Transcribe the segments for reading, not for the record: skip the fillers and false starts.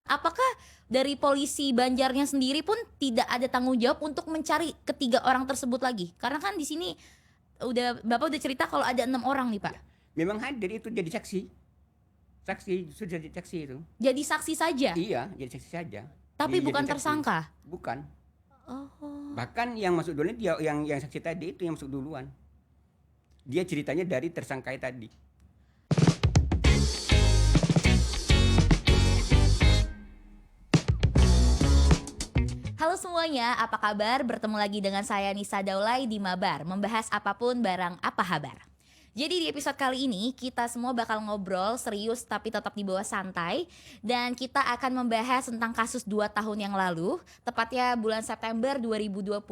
Apakah dari polisi Banjarnya sendiri pun tidak ada tanggung jawab untuk mencari ketiga orang tersebut lagi? Karena kan di sini Bapak udah cerita kalau ada 6 orang nih, Pak. Ya, memang hadir itu jadi saksi. Saksi, sudah jadi saksi itu. Jadi saksi saja, Iya, jadi saksi saja. tapi Dia bukan jadi saksi. tersangka. Bukan. Oh. Bahkan yang masuk duluan dia yang saksi tadi itu yang masuk duluan. Dia ceritanya dari tersangka tadi. Halo semuanya, apa kabar? Bertemu lagi dengan saya Nisa Daulay di Mabar, membahas apapun barang apa kabar. Jadi di episode kali ini kita semua bakal ngobrol serius tapi tetap di bawah santai. Dan kita akan membahas tentang kasus 2 tahun yang lalu, tepatnya bulan September 2021,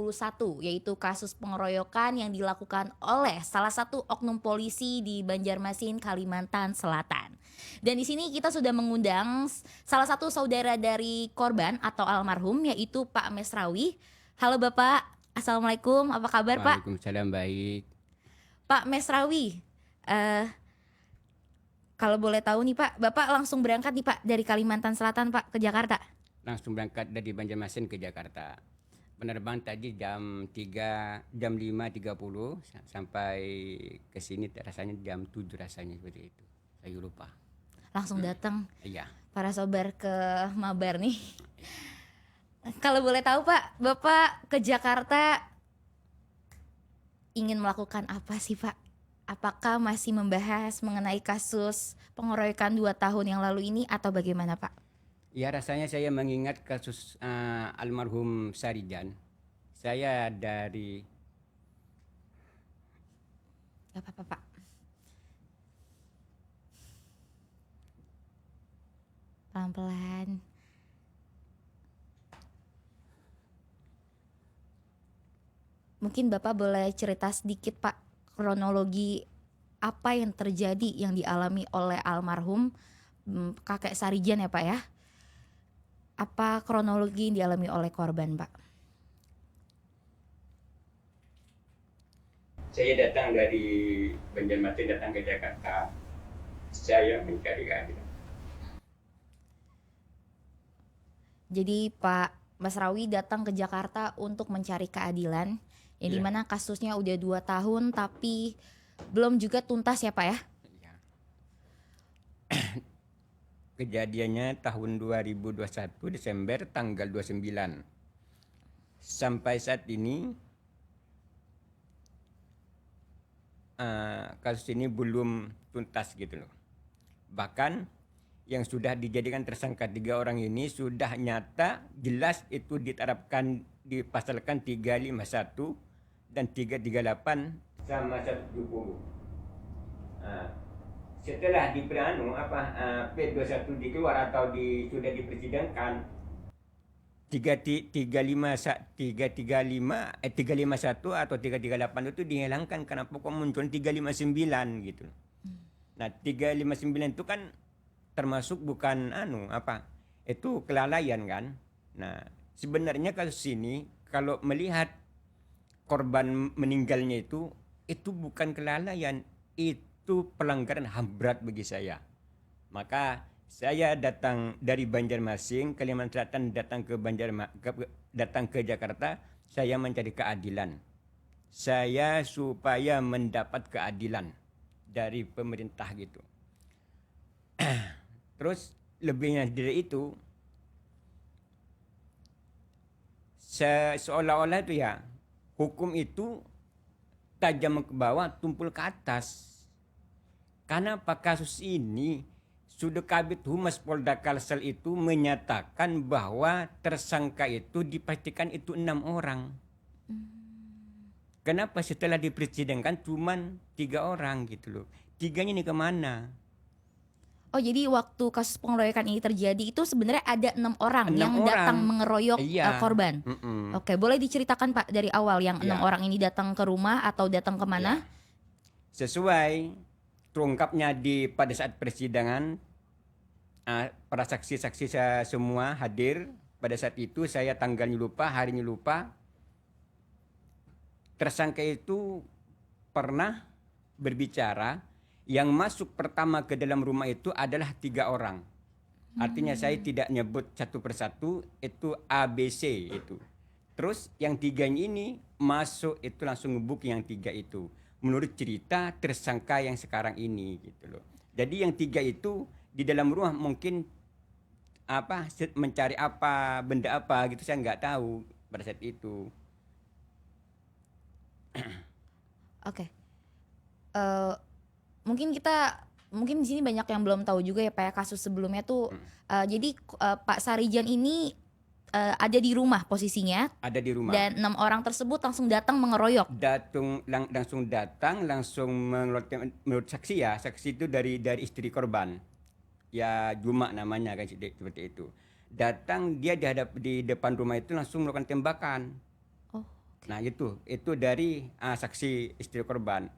yaitu kasus pengeroyokan yang dilakukan oleh salah satu oknum polisi di Banjarmasin, Kalimantan Selatan. Dan di sini kita sudah mengundang salah satu saudara dari korban atau almarhum, yaitu Pak Mesrawi. Halo Bapak, Assalamualaikum, apa kabar Pak? Waalaikumsalam, baik. Pak Mesrawi, kalau boleh tahu nih Pak, Bapak langsung berangkat nih Pak dari Kalimantan Selatan Pak ke Jakarta? Langsung berangkat dari Banjarmasin ke Jakarta. Penerbangan tadi jam 5.30 sampai ke sini rasanya jam 7 rasanya seperti itu. Saya lupa. Langsung datang Iya. para sobar ke Mabar nih. Kalau boleh tahu Pak, Bapak ke Jakarta ingin melakukan apa sih Pak? Apakah masih membahas mengenai kasus pengeroyokan 2 tahun yang lalu ini atau bagaimana Pak? Ya, rasanya saya mengingat kasus almarhum Sarijan. Saya dari Gak apa-apa Pak. Pelan-pelan. Mungkin Bapak boleh cerita sedikit Pak, kronologi apa yang terjadi yang dialami oleh almarhum kakek Sarijan ya Pak ya. Apa kronologi yang dialami oleh korban Pak? Saya datang dari Banjarmasin datang ke Jakarta. Saya mencari keadilan. Jadi Pak Mesrawi datang ke Jakarta untuk mencari keadilan, yang Iya. dimana kasusnya udah 2 tahun tapi belum juga tuntas ya Pak ya? Ya. Kejadiannya tahun 2021 Desember tanggal 29. Sampai saat ini kasus ini belum tuntas gitu loh. Bahkan yang sudah dijadikan tersangka 3 orang ini sudah nyata jelas itu diterapkan dipasalkan 351 dan 338 sama 170. Setelah di P21 dikeluar atau sudah dipersidangkan 351 atau 338 itu dihilangkan karena pokok muncul 359 gitu. Nah, 359 itu kan termasuk bukan itu kelalaian kan. Nah, sebenarnya kasus ini kalau melihat korban meninggalnya itu bukan kelalaian, itu pelanggaran HAM berat bagi saya. Maka saya datang dari Banjarmasin, Kalimantan Selatan datang ke Jakarta, saya mencari keadilan. Saya supaya mendapat keadilan dari pemerintah gitu. Terus lebihnya dari itu seolah-olah itu ya hukum itu tajam ke bawah tumpul ke atas. Karena apa kasus ini sudah Kabid Humas Polda Kalsel itu menyatakan bahwa tersangka itu dipastikan itu 6 orang. Kenapa setelah dipersidangkan cuman 3 orang gitu loh. 3-nya ini kemana? Oh jadi waktu kasus pengeroyokan ini terjadi itu sebenarnya ada 6 orang 6 yang orang. datang mengeroyok Iya. korban. Oke, boleh diceritakan Pak dari awal yang 6 Ya. orang ini datang ke rumah atau datang kemana? Ya. Sesuai terungkapnya pada saat persidangan, para saksi-saksi saya semua hadir pada saat itu. Saya tanggalnya lupa, harinya lupa. Tersangka itu pernah berbicara. Yang masuk pertama ke dalam rumah itu adalah 3 orang. Artinya saya tidak nyebut satu persatu, itu ABC itu. Terus yang tiganya ini masuk itu langsung ngebooking yang tiga itu. Menurut cerita tersangka yang sekarang ini gitu loh. Jadi yang tiga itu di dalam rumah mungkin mencari apa, benda apa gitu, saya nggak tahu pada saat itu. Oke. Eh, mungkin di sini banyak yang belum tahu juga ya Pak ya, kasus sebelumnya tuh jadi Pak Sarijan ini ada di rumah posisinya Ada di rumah. dan 6 orang tersebut langsung datang mengeroyok. Langsung datang, langsung menurut saksi ya, saksi itu dari istri korban. Ya Juma namanya kan seperti itu. Datang dia di depan rumah itu langsung melakukan tembakan. Oh, Nah itu dari saksi istri korban.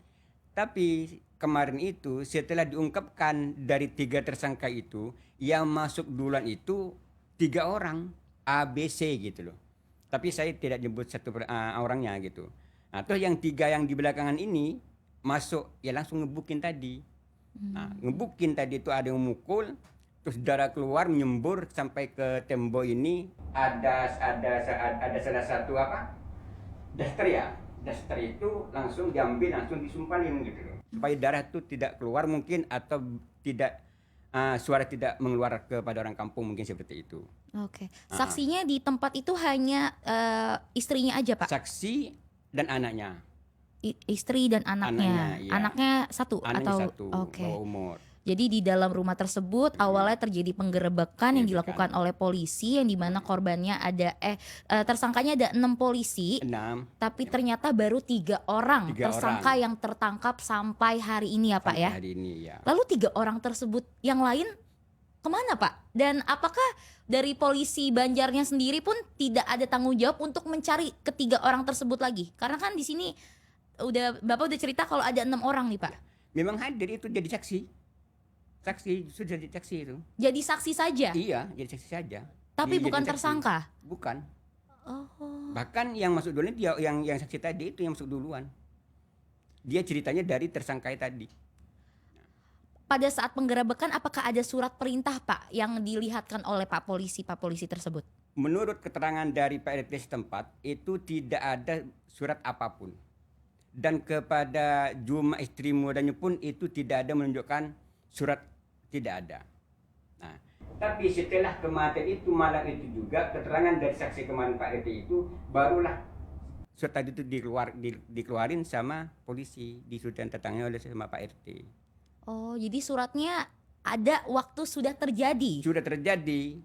Tapi kemarin itu setelah diungkapkan dari tiga tersangka itu, yang masuk duluan itu 3 orang ABC gitu loh. Tapi saya tidak nyebut satu orangnya gitu. Nah terus yang 3 yang di belakangan ini masuk ya langsung ngebukin tadi. Nah ngebukin tadi itu ada yang mukul, terus darah keluar menyembur sampai ke tembok ini. Ada salah satu daster ya. Daster itu langsung diambil, langsung disumpalin gitu loh. Supaya darah itu tidak keluar mungkin, atau tidak suara tidak mengeluar kepada orang kampung, mungkin seperti itu. Oke. Saksinya di tempat itu hanya istrinya aja Pak? Saksi dan anaknya. Istri dan anaknya. Iya. Anaknya satu Anaknya atau satu, oke. bawah umur. Jadi di dalam rumah tersebut awalnya terjadi penggerebekan yang Penggerebekan. dilakukan oleh polisi, yang dimana korbannya ada tersangkanya ada 6 polisi, 6 tapi ternyata baru 3 orang 3 tersangka orang. yang tertangkap sampai hari ini ya Pak sampai ya. hari ini ya. Lalu 3 orang tersebut yang lain kemana Pak? Dan apakah dari polisi Banjarnya sendiri pun tidak ada tanggung jawab untuk mencari ketiga orang tersebut lagi? Karena kan di sini Bapak udah cerita kalau ada 6 orang nih Pak. Memang hadir itu jadi saksi. Sudah jadi saksi itu. Jadi saksi saja, Iya, jadi saksi saja. tapi Jadi bukan saksi. tersangka. Bukan. Oh. Bahkan yang masuk duluan dia yang saksi tadi itu yang masuk duluan. Dia ceritanya dari tersangka tadi. Pada saat penggerebekan apakah ada surat perintah Pak yang dilihatkan oleh Pak polisi tersebut? Menurut keterangan dari Pak RT setempat itu tidak ada surat apapun. Dan kepada Juma istri mudanya pun itu tidak ada menunjukkan surat, tidak ada. Nah, tapi setelah kematian itu malam itu juga keterangan dari saksi kemarin Pak RT itu barulah surat tadi itu dikeluarin sama polisi, disuruh datangnya oleh sama Pak RT. Oh, jadi suratnya ada waktu sudah terjadi. Sudah terjadi.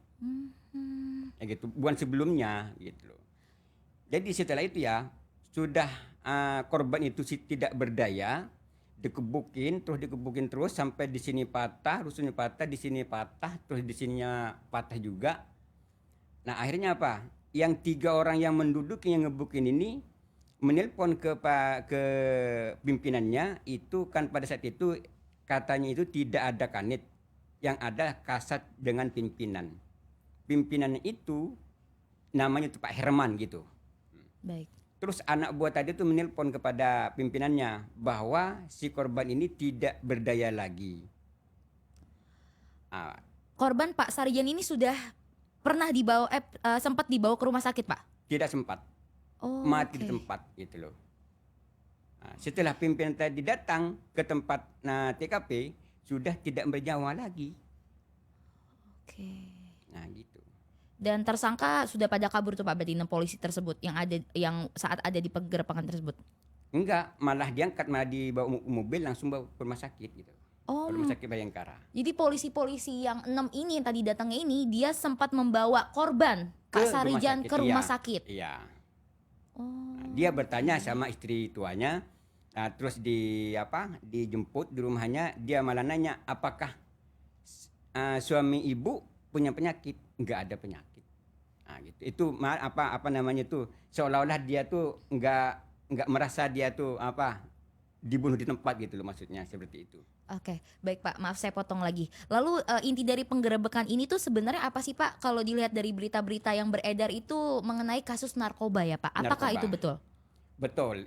Ya gitu, bukan sebelumnya gitu loh. Jadi setelah itu ya sudah korban itu tidak berdaya, dikebukin terus sampai di sini patah, rusuknya patah, di sini patah, terus di sininya patah juga. Nah akhirnya apa? Yang 3 orang yang menduduki yang ngebukin ini menelpon ke pimpinannya itu kan pada saat itu katanya itu tidak ada kanit, yang ada kasat dengan pimpinan. Pimpinannya itu namanya itu Pak Herman gitu. Baik. Terus anak buah tadi itu menelpon kepada pimpinannya bahwa si korban ini tidak berdaya lagi. Korban Pak Sarjan ini sudah pernah sempat dibawa ke rumah sakit Pak? Tidak sempat. Oh, Mati oke. di tempat gitu loh. Nah, setelah pimpinan tadi datang ke tempat TKP sudah tidak bernyawa lagi. Oke. Nah gitu. Dan tersangka sudah pada kabur tuh Pak, berarti 6 polisi tersebut yang saat ada di penggerebekan tersebut. Enggak, malah diangkat, malah dibawa mobil langsung bawa ke rumah sakit gitu. Oh. Rumah sakit Bayangkara. Jadi polisi-polisi yang 6 ini yang tadi datangnya ini dia sempat membawa korban Kak Sarijan ke rumah sakit. Iya. Oh. Nah, dia bertanya sama istri tuanya, terus dijemput di rumahnya, dia malah nanya apakah suami ibu punya penyakit? Enggak ada penyakit. Nah, gitu. Itu apa namanya tuh, seolah-olah dia tuh enggak merasa dia tuh dibunuh di tempat gitu loh, maksudnya seperti itu. Oke, baik Pak, maaf saya potong lagi. Lalu inti dari penggerebekan ini tuh sebenarnya apa sih Pak? Kalau dilihat dari berita-berita yang beredar itu mengenai kasus narkoba ya Pak, apakah Narkoba. itu betul? Betul.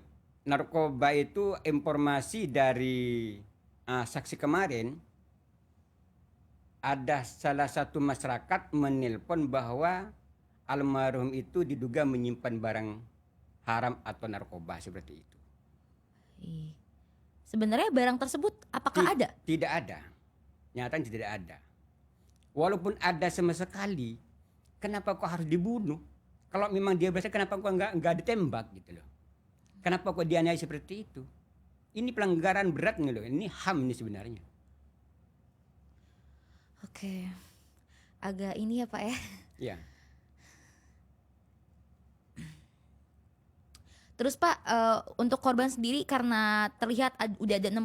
Narkoba itu informasi dari saksi kemarin ada salah satu masyarakat menelpon bahwa almarhum itu diduga menyimpan barang haram atau narkoba seperti itu. Ih. Sebenarnya barang tersebut apakah ada? Tidak ada. Nyatanya tidak ada. Walaupun ada sama sekali, kenapa kok harus dibunuh? Kalau memang dia bersalah, kenapa kok nggak ditembak gitu loh? Kenapa kok dianiaya seperti itu? Ini pelanggaran berat nih loh. Ini HAM ini sebenarnya. Oke. Agak ini ya Pak ya. Ya. Terus Pak, untuk korban sendiri karena terlihat udah ada 6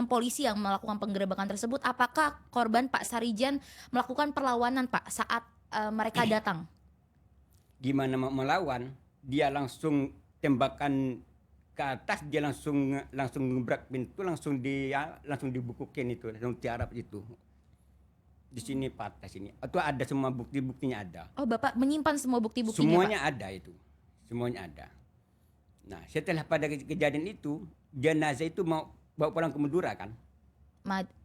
polisi yang melakukan penggerebekan tersebut, apakah korban Pak Sarijan melakukan perlawanan Pak saat mereka datang? Gimana mau melawan? Dia langsung tembakan ke atas, dia langsung ngebrak pintu, langsung dibukukin itu, langsung tiarap itu. Di sini patah sini. Atau ada semua bukti-buktinya ada. Oh Bapak menyimpan semua bukti-buktinya Semuanya Pak? ada itu. Semuanya ada. Nah, setelah pada kejadian itu, jenazah itu mau bawa pulang ke Madura kan?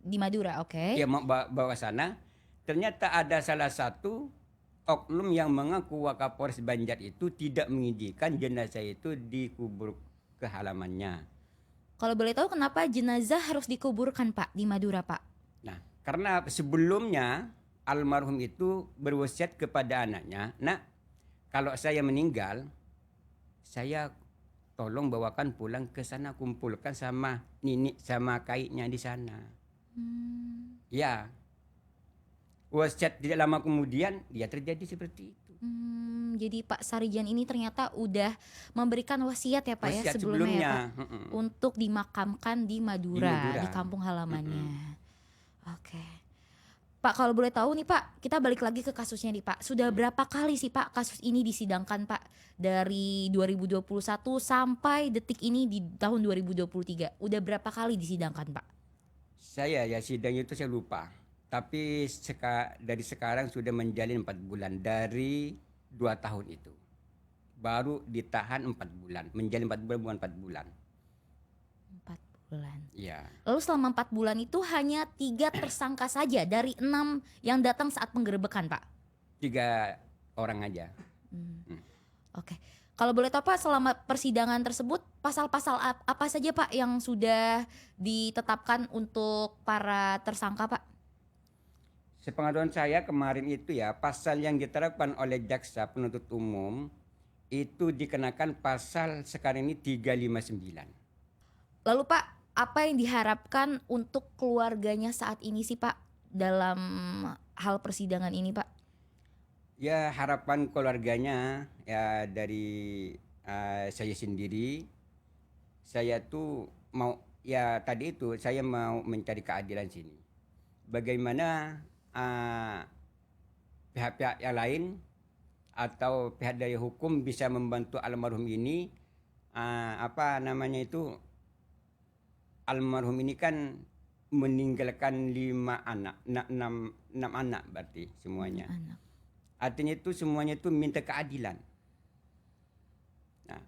Di Madura, oke. Dia mau bawa sana. Ternyata ada salah satu oknum yang mengaku Wakapolres Banjar itu tidak mengizinkan jenazah itu dikubur ke halamannya. Kalau boleh tahu kenapa jenazah harus dikuburkan Pak di Madura Pak? Nah, karena sebelumnya almarhum itu berwasiat kepada anaknya, "Nak, kalau saya meninggal, saya tolong bawakan pulang ke sana, kumpulkan sama Nini sama kaitnya di sana." Ya, wasiat tidak lama kemudian dia terjadi seperti itu. Jadi Pak Sarijan ini ternyata udah memberikan wasiat ya Pak ya Wasiat sebelumnya ya Pak untuk dimakamkan di Madura, di Madura. kampung halamannya. Oke. Pak kalau boleh tahu nih Pak, kita balik lagi ke kasusnya nih Pak. Sudah berapa kali sih Pak kasus ini disidangkan Pak? Dari 2021 sampai detik ini di tahun 2023. Udah berapa kali disidangkan Pak? Saya ya sidang itu saya lupa. Tapi dari sekarang sudah menjalin 4 bulan dari 2 tahun itu. Baru ditahan 4 bulan, menjalin 4 bulan bukan 4 bulan. 4 bulan. Ya. Lalu selama 4 bulan itu hanya 3 tersangka saja dari 6 yang datang saat penggerebekan Pak? 3 orang aja. Oke. Kalau boleh tahu Pak selama persidangan tersebut pasal-pasal apa saja Pak yang sudah ditetapkan untuk para tersangka Pak? Sepengetahuan saya kemarin itu ya, pasal yang diterapkan oleh jaksa penuntut umum itu dikenakan pasal sekarang ini 359. Lalu Pak, apa yang diharapkan untuk keluarganya saat ini sih Pak dalam hal persidangan ini Pak? Ya harapan keluarganya ya dari saya sendiri, saya tuh mau ya tadi itu saya mau mencari keadilan sini. Bagaimana pihak-pihak yang lain atau pihak dari hukum bisa membantu almarhum ini, almarhum ini kan meninggalkan 5 anak, 6 anak berarti semuanya. Anak. Artinya itu semuanya itu minta keadilan. Nah,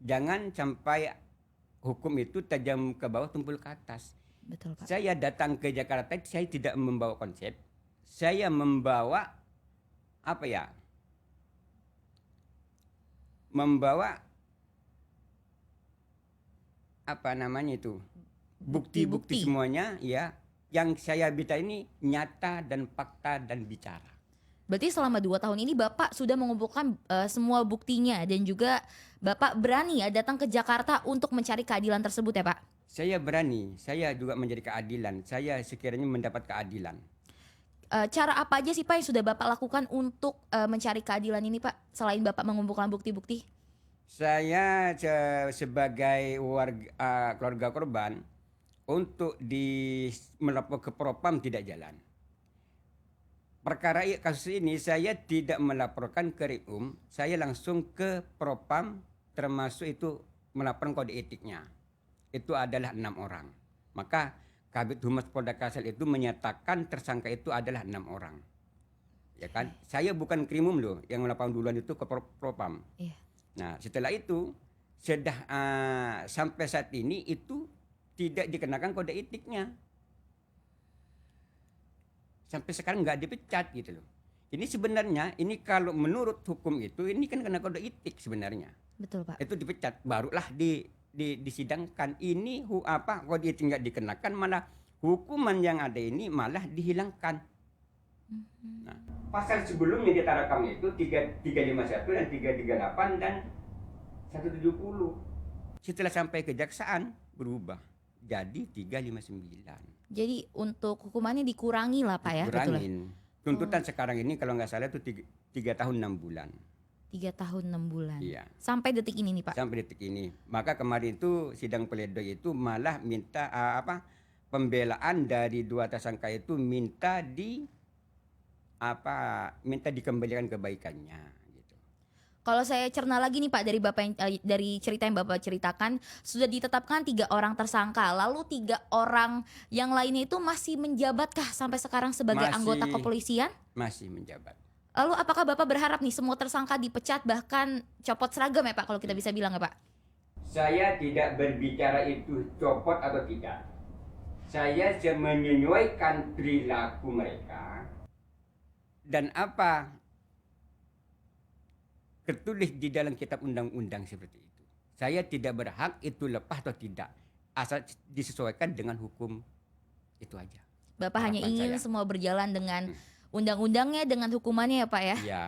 jangan sampai hukum itu tajam ke bawah tumpul ke atas. Betul Pak. Saya datang ke Jakarta, saya tidak membawa konsep. Saya membawa bukti-bukti semuanya ya. Yang saya minta ini nyata dan fakta dan bicara. Berarti selama 2 tahun ini Bapak sudah mengumpulkan semua buktinya dan juga Bapak berani ya datang ke Jakarta untuk mencari keadilan tersebut ya Pak? Saya berani, saya juga mencari keadilan. Saya sekiranya mendapat keadilan. Cara apa aja sih Pak yang sudah Bapak lakukan untuk mencari keadilan ini Pak? Selain Bapak mengumpulkan bukti-bukti? Saya sebagai keluarga korban untuk melapor ke Propam tidak jalan. Perkara kasus ini saya tidak melaporkan ke Rium, saya langsung ke Propam, termasuk itu melaporkan kode etiknya. Itu adalah 6 orang. Maka Kabid Humas Polda Kalsel itu menyatakan tersangka itu adalah 6 orang. Ya kan? Saya bukan krimum loh yang melaporkan duluan itu ke Propam. Iya. Nah, setelah itu sampai saat ini itu tidak dikenakan kode etiknya. sampai sekarang nggak dipecat gitu loh. Ini sebenarnya ini kalau menurut hukum itu ini kan kena kode etik sebenarnya. Betul, Pak. Itu dipecat barulah disidangkan. Ini kode etik nggak dikenakan, malah hukuman yang ada ini malah dihilangkan. Nah, pasal sebelumnya di Tarakam itu 351 dan 338 dan 170. Setelah sampai kejaksaan berubah jadi 359. Jadi untuk hukumannya dikurangi lah Pak ya, betul ya? Kurangin. Tuntutan sekarang ini kalau nggak salah itu 3 tahun 6 bulan. 3 tahun 6 bulan. Iya. Sampai detik ini nih Pak. Sampai detik ini. Maka kemarin itu sidang pledoi itu malah minta pembelaan dari dua tersangka itu minta dikembalikan kebaikannya gitu. Kalau saya cerna lagi nih Pak dari Bapak dari cerita yang Bapak ceritakan, sudah ditetapkan 3 orang tersangka, lalu 3 orang yang lainnya itu masih menjabatkah sampai sekarang sebagai anggota kepolisian? Masih menjabat. Lalu apakah Bapak berharap nih semua tersangka dipecat bahkan copot seragam ya Pak, kalau kita bisa bilang ya Pak? Saya tidak berbicara itu copot atau tidak. Saya menyesuaikan perilaku mereka dan apa tertulis di dalam kitab undang-undang seperti itu. Saya tidak berhak itu lepas atau tidak, asal disesuaikan dengan hukum itu aja. Bapak hanya Harapan ingin saya. semua berjalan dengan undang-undangnya, dengan hukumannya ya Pak ya? Ya,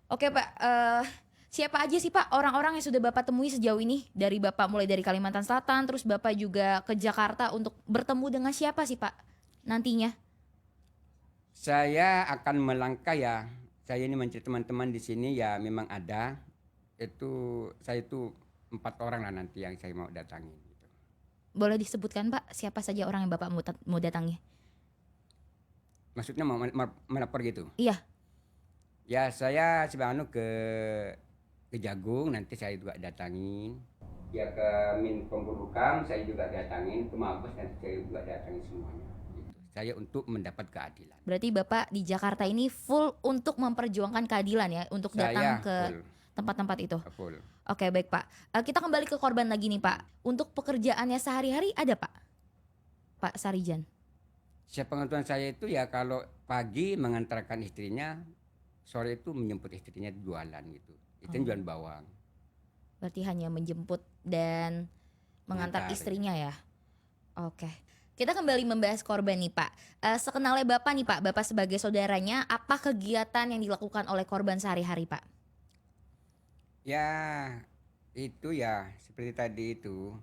Oke Pak, siapa aja sih Pak orang-orang yang sudah Bapak temui sejauh ini? Dari Bapak mulai dari Kalimantan Selatan, terus Bapak juga ke Jakarta untuk bertemu dengan siapa sih Pak nantinya? saya akan melangkah ya. Saya ini mencari teman-teman di sini ya memang ada. Saya itu 4 orang lah nanti yang saya mau datangi. Gitu. Boleh disebutkan Pak siapa saja orang yang Bapak mau datangi? Maksudnya mau melapor gitu? Iya. Ya saya sebenarnya ke Jagung nanti saya juga datangin. Ya ke Menkom Polhukam saya juga datangin, ke Mabes nanti saya juga datangin semuanya. Gitu. Saya untuk mendapat keadilan. Berarti Bapak di Jakarta ini full untuk memperjuangkan keadilan ya, untuk datang ke tempat-tempat itu. Full. Oke baik Pak. Kita kembali ke korban lagi nih Pak. Untuk pekerjaannya sehari-hari ada Pak? Pak Sarijan. Sepengetahuan saya itu ya kalau pagi mengantarkan istrinya, sore itu menjemput istrinya jualan gitu. Itu jualan bawang. Berarti hanya menjemput dan mengantar istrinya ya. Oke. Kita kembali membahas korban nih Pak. Sekenalnya Bapak nih Pak, Bapak sebagai saudaranya, apa kegiatan yang dilakukan oleh korban sehari-hari Pak? Ya itu ya seperti tadi itu,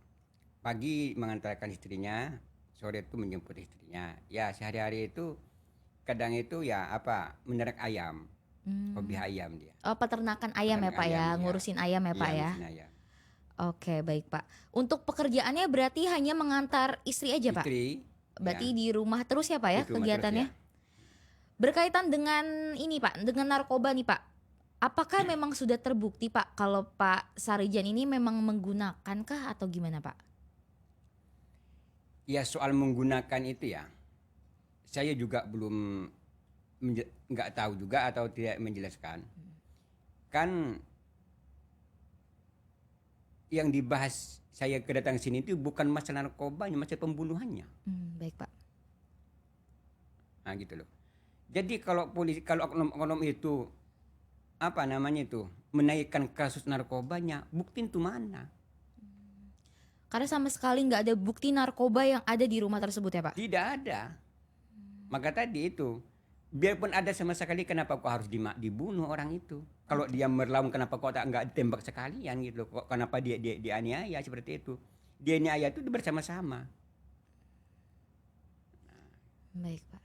pagi mengantarkan istrinya, sore itu menjemput istrinya. Ya sehari-hari itu kadang itu ya menernak ayam, hobi ayam dia. Oh peternakan ayam ya Pak ya, ngurusin ayam ya Pak ya. Ayam. Oke baik Pak. Untuk pekerjaannya berarti hanya mengantar istri aja Pak? Istri. Berarti di rumah terus ya Pak ya kegiatannya? Terus, ya. Berkaitan dengan ini Pak, dengan narkoba nih Pak. Apakah memang sudah terbukti Pak kalau Pak Sarijan ini memang menggunakan atau gimana Pak? Ya soal menggunakan itu ya, saya juga belum nggak tahu juga atau tidak menjelaskan. Kan yang dibahas saya kedatangan sini itu bukan masalah narkobanya, masalah pembunuhannya. Baik Pak. Nah gitu loh. Jadi kalau oknum itu menaikkan kasus narkobanya, bukti itu mana? Karena sama sekali nggak ada bukti narkoba yang ada di rumah tersebut ya Pak? Tidak ada. Maka tadi itu, biarpun ada sama sekali, kenapa kok harus dibunuh orang itu? Kalau dia melawan, kenapa kok nggak ditembak sekalian gitu? Kok kenapa dia dianiaya seperti itu? Dia aniaya itu bersama-sama. Baik Pak.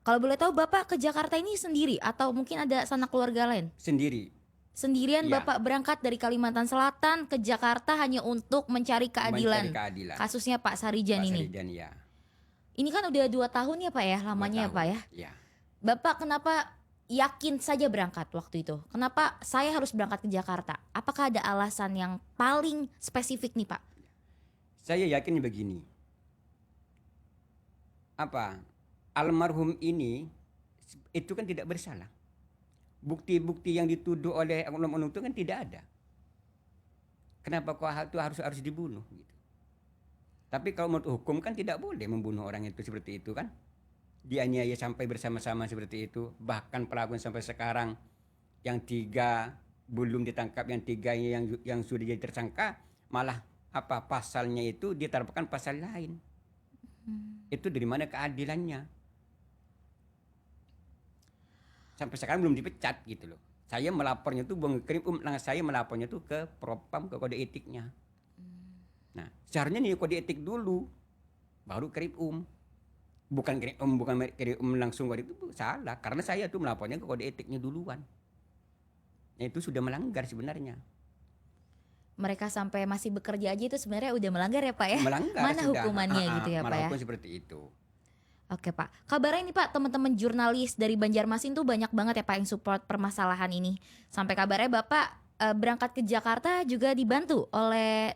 Kalau boleh tahu Bapak ke Jakarta ini sendiri atau mungkin ada sanak keluarga lain? Sendiri. Sendirian Ya. Bapak berangkat dari Kalimantan Selatan ke Jakarta hanya untuk mencari keadilan. Kasusnya Pak Sarijan ini. Sarijan, ya. Ini kan udah 2 tahun ya Pak ya, lamanya ya Pak ya. Ya. Bapak kenapa yakin saja berangkat waktu itu? Kenapa saya harus berangkat ke Jakarta? Apakah ada alasan yang paling spesifik nih Pak? Saya yakin begini. Almarhum ini itu kan tidak bersalah. Bukti-bukti yang dituduh oleh oknum-oknum itu kan tidak ada. Kenapa kok itu harus dibunuh gitu. Tapi kalau menurut hukum kan tidak boleh membunuh orang itu seperti itu kan. dianiaya sampai bersama-sama seperti itu. Bahkan pelaku sampai sekarang yang 3 belum ditangkap, yang 3 yang sudah jadi tersangka malah pasalnya itu diterapkan pasal lain. Itu dari mana keadilannya? Sampai sekarang belum dipecat gitu loh. Saya melapornya tuh saya melapornya tuh ke Propam, ke kode etiknya. Nah, seharusnya nih kode etik dulu, baru Kripum. Bukan Kripum langsung kode itu salah, karena saya tuh melapornya ke kode etiknya duluan. Nah, itu sudah melanggar sebenarnya. Mereka sampai masih bekerja aja itu sebenarnya udah melanggar ya Pak ya? Melanggar Mana sudah. hukumannya gitu ya Pak ya? Hukum seperti itu. Oke Pak, kabarnya ini Pak teman-teman jurnalis dari Banjarmasin tuh banyak banget ya Pak yang support permasalahan ini. Sampai kabarnya Bapak berangkat ke Jakarta juga dibantu oleh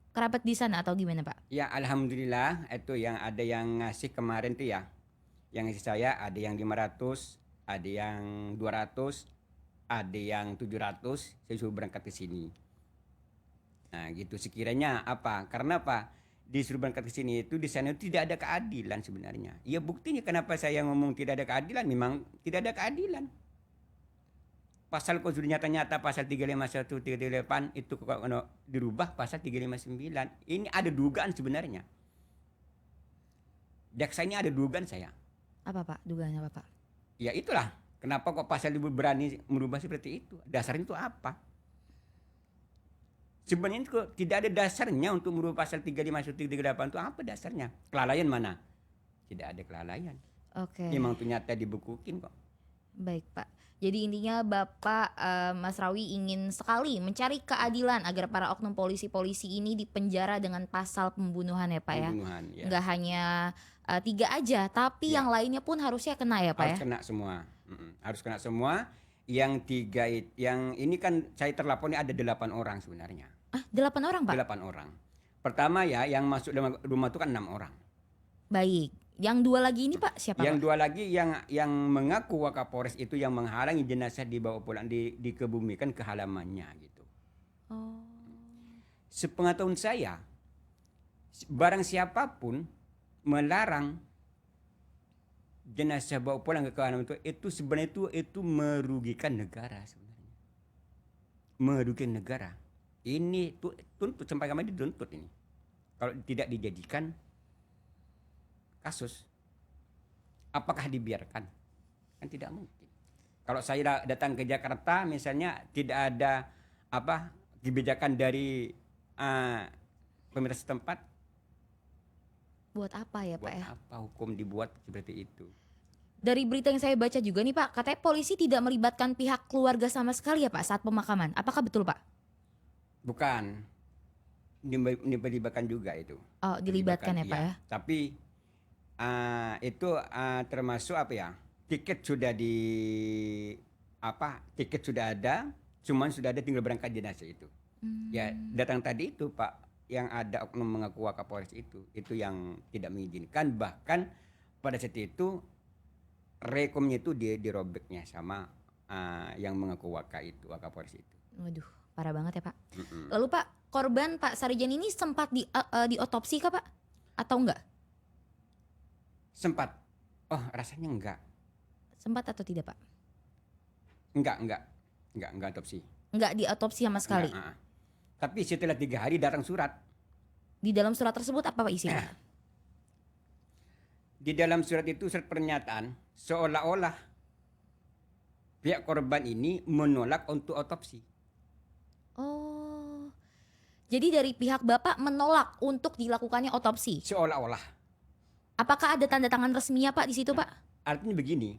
kerabat di sana atau gimana Pak? Ya alhamdulillah, itu yang ada yang ngasih kemarin tuh ya. Yang ngasih saya ada yang 500, ada yang 200, ada yang 700, saya suruh berangkat ke sini. Nah gitu sekiranya karena disuruh berangkat ke sini itu di sana itu tidak ada keadilan sebenarnya. Ya buktinya kenapa saya ngomong tidak ada keadilan, memang tidak ada keadilan. Pasal kok sudah nyata-nyata pasal 351, 338 itu kok dirubah pasal 359. Ini ada dugaan sebenarnya. Jaksa ini ada dugaan saya. Apa Pak? Dugaannya apa Pak? Ya itulah, kenapa kok pasal ibu berani merubah seperti itu? Dasarnya itu apa? Sebenarnya itu tidak ada dasarnya untuk merubah pasal 351, 338 itu apa dasarnya? Kelalaian mana? Tidak ada kelalaian. Oke. Memang itu nyata dibukukin kok. Baik Pak. Jadi intinya Bapak Mas Rawi ingin sekali mencari keadilan agar para oknum polisi-polisi ini dipenjara dengan pasal pembunuhan ya Pak ya. Pembunuhan, ya. Nggak hanya 3 aja, tapi Ya. yang lainnya pun harusnya kena ya Pak Harus ya. kena semua. Harus kena semua. Yang 3 yang ini kan saya terlapor ini ada 8 orang sebenarnya. 8 orang Pak? 8 orang. Pertama ya yang masuk dalam rumah itu kan 6 orang. Baik. Yang 2 lagi ini Pak siapa Yang Pak? 2 lagi yang mengaku Wakapolres itu yang menghalangi jenazah dibawa pulang dikebumikan ke halamannya gitu. Oh. Sepengetahuan saya, barang siapapun melarang jenazah bawa pulang ke halaman itu sebenarnya itu merugikan negara sebenarnya. Merugikan negara. Ini tuntut sampai kami dituntut ini. Kalau tidak dijadikan kasus, apakah dibiarkan? Kan tidak mungkin. Kalau saya datang ke Jakarta misalnya tidak ada kebijakan dari pemerintah setempat, Buat apa ya Pak buat ya? apa hukum dibuat seperti itu? Dari berita yang saya baca juga nih Pak, katanya polisi tidak melibatkan pihak keluarga sama sekali ya Pak saat pemakaman. Apakah betul Pak? Bukan, dilibatkan juga itu. Oh, dilibatkan ya Pak ya. Tapi itu termasuk tiket sudah tiket sudah ada, cuman sudah ada tinggal berangkat jenazah itu. Ya datang tadi itu Pak, yang ada oknum mengaku Wakapolres itu yang tidak mengizinkan, bahkan pada saat itu rekomnya itu dirobeknya sama yang mengaku Wakapolres itu. Waduh, parah banget ya Pak. Lalu Pak, korban Pak Sarijan ini sempat diotopsi kah Pak? Atau enggak? Sempat. Oh, rasanya enggak. Sempat atau tidak Pak? Enggak otopsi. Enggak diotopsi sama sekali. Enggak, tapi setelah 3 hari datang surat. Di dalam surat tersebut apa Pak isinya? Di dalam surat itu surat pernyataan seolah-olah pihak korban ini menolak untuk otopsi. Oh. Jadi dari pihak Bapak menolak untuk dilakukannya otopsi. Seolah-olah. Apakah ada tanda tangan resminya Pak di situ Pak? Artinya begini,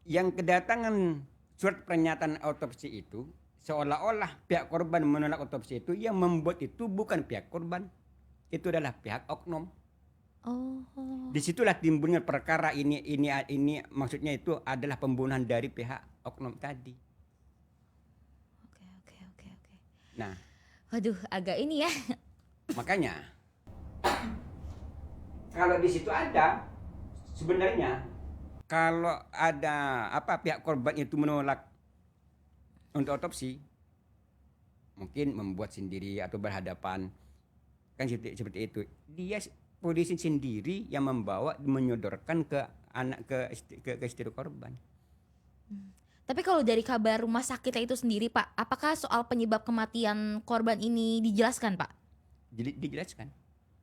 yang kedatangan surat pernyataan otopsi itu seolah-olah pihak korban menolak otopsi itu, yang membuat itu bukan pihak korban. Itu adalah pihak oknum. Oh. Disitulah timbulnya perkara ini maksudnya itu adalah pembunuhan dari pihak oknum tadi. Oke. Nah, Waduh, agak ini ya. makanya kalau di situ ada sebenarnya, kalau ada pihak korban itu menolak untuk otopsi, mungkin membuat sendiri atau berhadapan, kan seperti itu. Dia polisi sendiri yang menyodorkan ke anak ke istri korban. Tapi kalau dari kabar rumah sakitnya itu sendiri Pak, apakah soal penyebab kematian korban ini dijelaskan Pak? Jadi dijelaskan.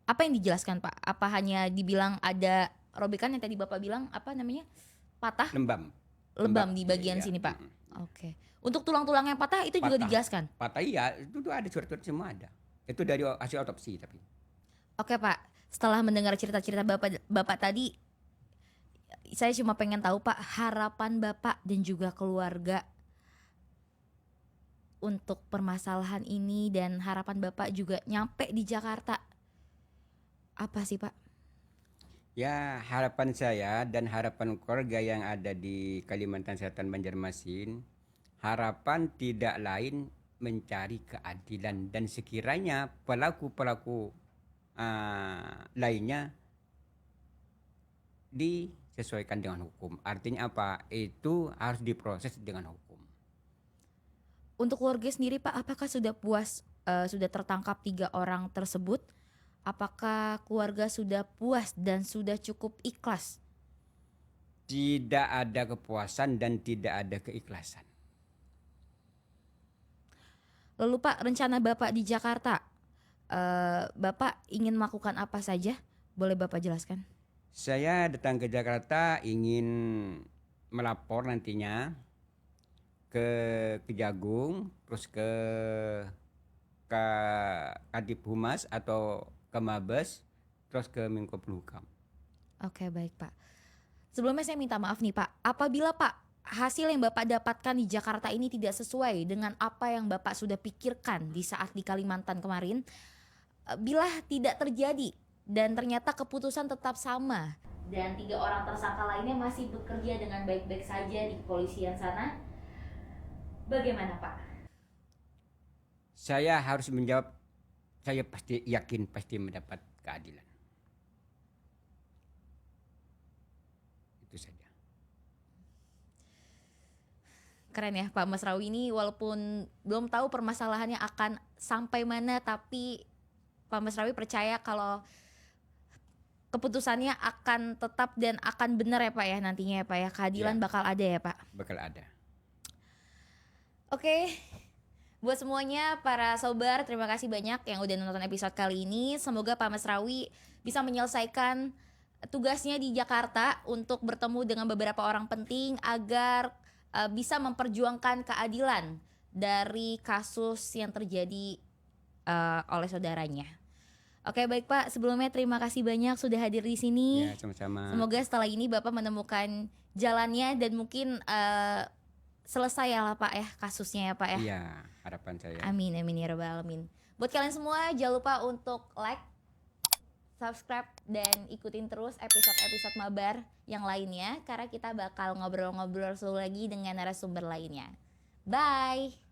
Apa yang dijelaskan Pak? Apa hanya dibilang ada robekan yang tadi Bapak bilang apa namanya? Patah? Lebam di bagian iya. sini Pak. Oke. Untuk tulang-tulang yang patah itu juga Patah. dijelaskan? Patah iya, itu tuh ada surat-surat semua ada. Itu dari hasil otopsi tapi. Oke Pak, setelah mendengar cerita-cerita Bapak tadi, saya cuma pengen tahu Pak, harapan Bapak dan juga keluarga untuk permasalahan ini dan harapan Bapak juga nyampe di Jakarta. Apa sih Pak? Ya, harapan saya dan harapan keluarga yang ada di Kalimantan Selatan Banjarmasin, harapan tidak lain mencari keadilan dan sekiranya pelaku-pelaku lainnya disesuaikan dengan hukum. Artinya apa? Itu harus diproses dengan hukum. Untuk keluarga sendiri Pak, apakah sudah puas sudah tertangkap 3 orang tersebut? Apakah keluarga sudah puas dan sudah cukup ikhlas? Tidak ada kepuasan dan tidak ada keikhlasan. Lalu Pak, rencana Bapak di Jakarta, Bapak ingin melakukan apa saja? Boleh Bapak jelaskan? Saya datang ke Jakarta ingin melapor nantinya ke Kejagung, terus ke Kadip Humas atau ke Mabes, terus ke Menko Polhukam. Oke baik Pak. Sebelumnya saya minta maaf nih Pak, apabila Pak hasil yang Bapak dapatkan di Jakarta ini tidak sesuai dengan apa yang Bapak sudah pikirkan di saat di Kalimantan kemarin, bila tidak terjadi dan ternyata keputusan tetap sama dan 3 orang tersangka lainnya masih bekerja dengan baik-baik saja di kepolisian sana, bagaimana Pak? Saya harus menjawab, saya pasti yakin pasti mendapat keadilan. Itu saja. Keren ya Pak Masrawi ini, walaupun belum tahu permasalahannya akan sampai mana, tapi Pak Masrawi percaya kalau keputusannya akan tetap dan akan benar ya Pak ya nantinya ya Pak ya, keadilan Ya. bakal ada ya Pak. Bakal ada. Oke, buat semuanya para sobar, terima kasih banyak yang udah nonton episode kali ini. Semoga Pak Masrawi bisa menyelesaikan tugasnya di Jakarta untuk bertemu dengan beberapa orang penting agar bisa memperjuangkan keadilan dari kasus yang terjadi oleh saudaranya. Oke baik Pak, sebelumnya terima kasih banyak sudah hadir di sini. Ya, sama-sama. Semoga setelah ini Bapak menemukan jalannya dan mungkin selesai ya lah Pak ya kasusnya ya Pak ya. Iya, harapan saya. Amin amin ya rabbal alamin. Buat kalian semua jangan lupa untuk like, subscribe dan ikutin terus episode-episode Mabar yang lainnya karena kita bakal ngobrol-ngobrol seru lagi dengan narasumber lainnya. Bye.